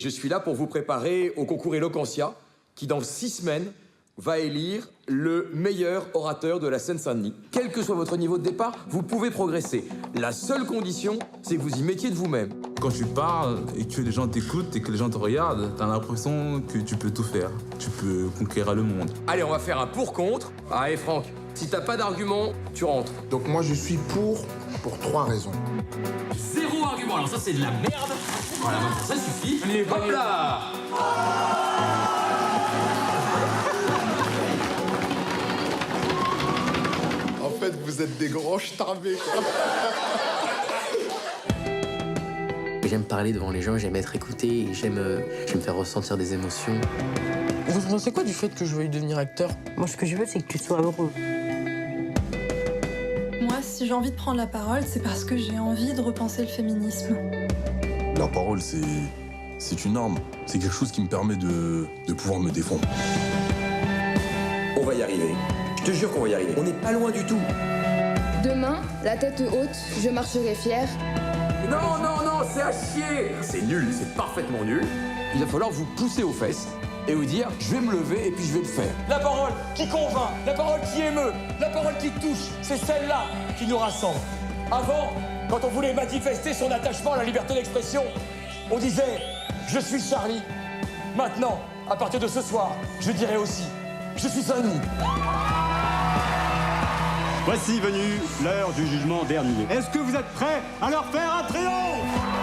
Je suis là pour vous préparer au concours Eloquentia, qui dans 6 semaines va élire le meilleur orateur de la Seine-Saint-Denis. Quel que soit votre niveau de départ, vous pouvez progresser. La seule condition, c'est que vous y mettiez de vous-même. Quand tu parles et que les gens t'écoutent et que les gens te regardent, t'as l'impression que tu peux tout faire. Tu peux conquérir le monde. Allez, on va faire un pour-contre. Allez, Franck, si t'as pas d'argument, tu rentres. Donc moi, je suis pour 3 raisons. 0 argument, alors ça c'est de la merde. Voilà, ça suffit. Hop là! En fait, vous êtes des grands starbés, quoi. J'aime parler devant les gens, j'aime être écouté, j'aime faire ressentir des émotions. Vous pensez quoi du fait que je veuille devenir acteur? Moi, ce que je veux, c'est que tu sois heureux. Moi, si j'ai envie de prendre la parole, c'est parce que j'ai envie de repenser le féminisme. La parole, c'est une arme. C'est quelque chose qui me permet de pouvoir me défendre. On va y arriver. Je te jure qu'on va y arriver. On n'est pas loin du tout. Demain, la tête haute, je marcherai fière. Non, non, non, c'est à chier. C'est nul, c'est parfaitement nul. Il va falloir vous pousser aux fesses et vous dire, je vais me lever et puis je vais le faire. La parole qui convainc, la parole qui émeut, la parole qui touche, c'est celle-là qui nous rassemble. Avant, quand on voulait manifester son attachement à la liberté d'expression, on disait « Je suis Charlie ». Maintenant, à partir de ce soir, je dirai aussi « Je suis Sonny ». Voici venue l'heure du jugement dernier. Est-ce que vous êtes prêts à leur faire un triomphe ?